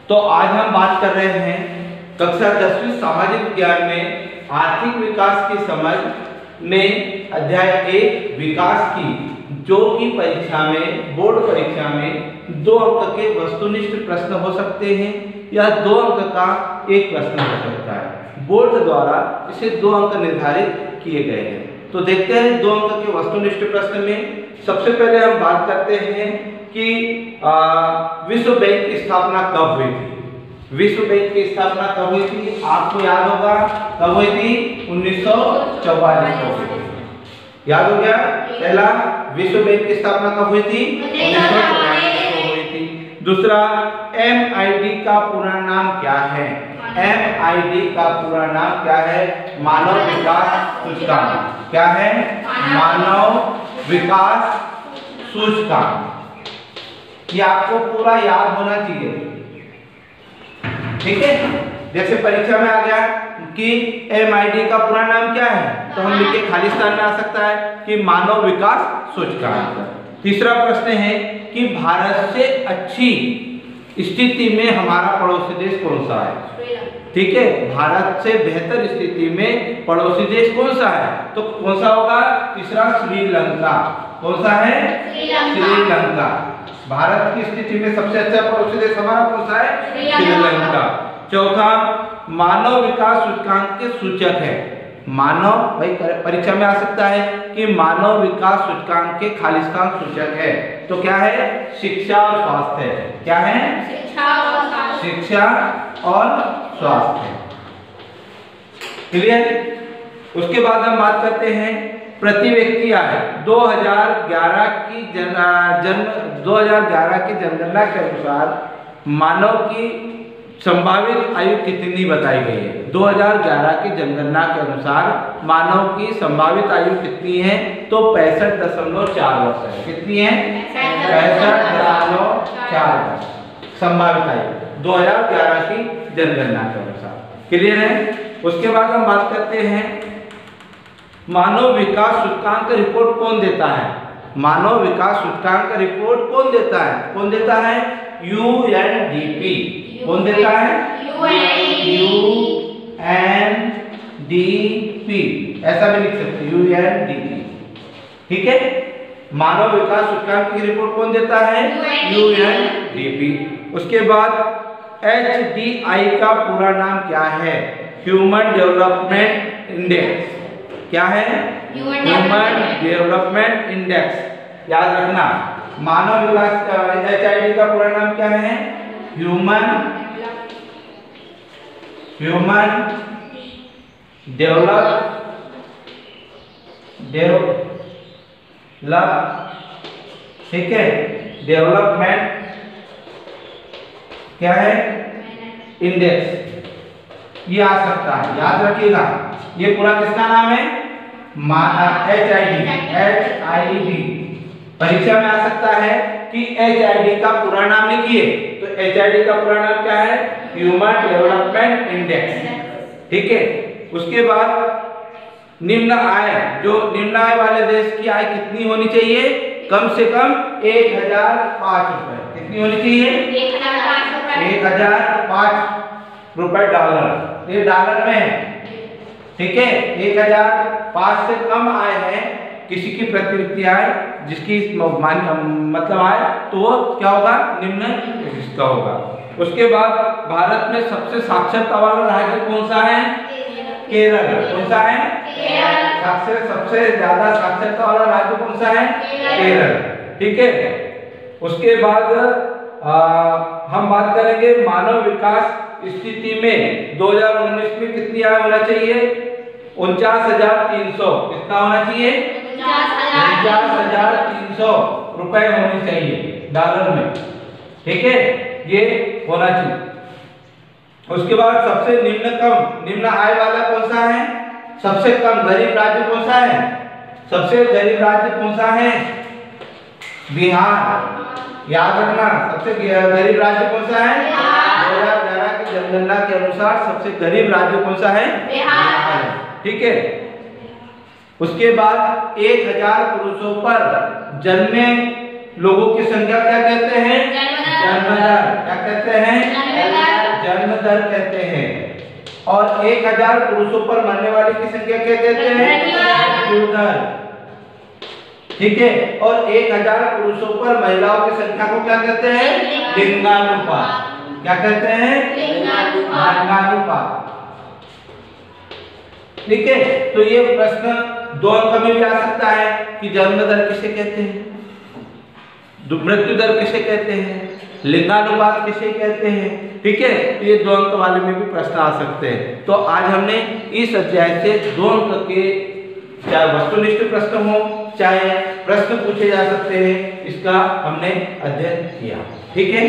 तो आज हम बात कर रहे हैं कक्षा 10वीं सामाजिक विज्ञान में आर्थिक विकास की समझ में अध्याय 1 विकास की, जो कि परीक्षा में, बोर्ड परीक्षा में 2 अंक के वस्तुनिष्ठ प्रश्न हो सकते हैं या 2 अंक का एक प्रश्न हो सकता है। बोर्ड द्वारा इसे 2 अंक निर्धारित किए गए हैं। तो देखते हैं 2 अंक के वस्तुनिष्ठ प्रश्न में। सबसे पहले हम बात करते हैं कि विश्व बैंक की स्थापना कब हुई थी। विश्व बैंक की स्थापना कब हुई थी? आपको याद होगा कब हुई थी? 1944 को हुई थी। याद हो गया? पहला विश्व बैंक की स्थापना कब हुई थी? 1944 को हुई थी। दूसरा, MID का पूरा नाम क्या है? MID का पूरा नाम क्या है? मानव विकास सूचकांक। क्या है? मानव विकास सूचकांक। ये आपको पूरा याद होना चाहिए, ठीक है। जैसे परीक्षा में आ गया कि MID का पूरा नाम क्या है, तो हम लिख के खाली स्थान में आ सकता है कि मानव विकास सूचकांक। तीसरा प्रश्न है कि भारत से अच्छी स्थिति में हमारा पड़ोसी देश कौन सा है? ठीक है, भारत से बेहतर स्थिति में पड़ोसी देश कौन सा है? तो कौन सा होगा? तीसरा श्रीलंका। कौन सा है? श्रीलंका। भारत की स्थिति में सबसे अच्छा पड़ोसी देश हमारा कौन सा है? श्रीलंका। चौथा, मानव विकास सूचकांक के सूचक है। मानव, भाई परीक्षा में आ सकता है कि मानव विकास सूचकांक के खाली स्थान सूचक है, तो क्या है? शिक्षा और स्वास्थ्य है। क्या है? शिक्षा और स्वास्थ्य। क्लियर? उसके बाद हम बात करते हैं प्रति व्यक्ति आय। 2011 की जनगणना के अनुसार मानव की संभावित आयु कितनी बताई गई है? 2011 की जनगणना के अनुसार मानव की संभावित आयु कितनी है? तो 65.4 वर्ष है। कितनी है? 65.4 वर्ष संभावित आयु 2011 की जनगणना के अनुसार। क्लियर है? उसके बाद हम बात करते हैं मानव विकास सूचकांक रिपोर्ट कौन देता है? मानव विकास सूचकांक रिपोर्ट कौन देता है? कौन देता है? UNDP। कौन देता है? UNDP। ऐसा भी लिख सकते हैं, UNDP। ठीक है, मानव विकास सूचकांक की रिपोर्ट कौन देता है? UNDP। उसके बाद HDI का पूरा नाम क्या है? Human development index. क्या है? Human development index. याद रखना, मानव विकास HID का पूरा नाम क्या है? ह्यूमन ठीक है, डेवलपमेंट क्या है? इंडेक्स। ये आ सकता है, याद रखिएगा। ये पूरा किसका नाम है? HID। परीक्षा में आ सकता है कि HID का पूरा नाम लिखिए, तो HID का पूरा नाम क्या है? Human development index. ठीक है। उसके बाद निम्न आय, जो निम्न आय वाले देश की आय कितनी होनी चाहिए? कम से कम 1005 रुपए। कितनी होनी चाहिए? 1005 रुपए डॉलर। ये डॉलर में है, ठीक है। 1005 से कम आय है किसी की प्रति व्यक्ति आय, जिसकी मतलब आय, तो वो क्या होगा? निम्न विशिष्ट होगा। उसके बाद भारत में सबसे साक्षरता वाला राज्य कौन सा है? केरल। कौन सा है? सबसे ज्यादा साक्षरता वाला राज्य कौन सा है? केरल। ठीक है। उसके बाद हम बात करेंगे मानव विकास स्थिति में 2019 में कितनी आय होना चाहिए? 49,300। कितना होना चाहिए? 49,300 रुपए होनी चाहिए डॉलर में। ठीक है, ये होना चाहिए। उसके बाद सबसे निम्न आय वाला कौन सा है? सबसे कम गरीब राज्य कौन सा है? सबसे गरीब राज्य कौन सा है? बिहार। याद रखना, सबसे गरीब राज्य कौन सा है? 2011 की जनगणना के अनुसार सबसे गरीब राज्य कौन सा है? बिहार। ठीक है। उसके बाद 1000 पुरुषों पर जन्मे लोगों की संख्या क्या कहते हैं? जन्म दर। क्या कहते हैं? दर कहते हैं। और 1000 पुरुषों पर मरने वाले की संख्या क्या कहते हैं? मृत्यु दर। ठीक है। और 1000 पुरुषों पर महिलाओं की संख्या को क्या कहते हैं? लिंगानुपात। क्या कहते हैं? लिंगानुपात। ठीक है। तो ये प्रश्न 2 अंक में भी आ सकता है कि जन्म दर किसे कहते हैं, मृत्यु दर किसे कहते हैं, लिंगानुपात किसे कहते हैं। ठीक है। तो ये 2 अंक वाले में भी प्रश्न आ सकते हैं। तो आज हमने इस अध्याय से 2 अंक के चाहे वस्तुनिष्ठ प्रश्न हो चाहे प्रश्न पूछे जा सकते हैं, इसका हमने अध्ययन किया। ठीक है।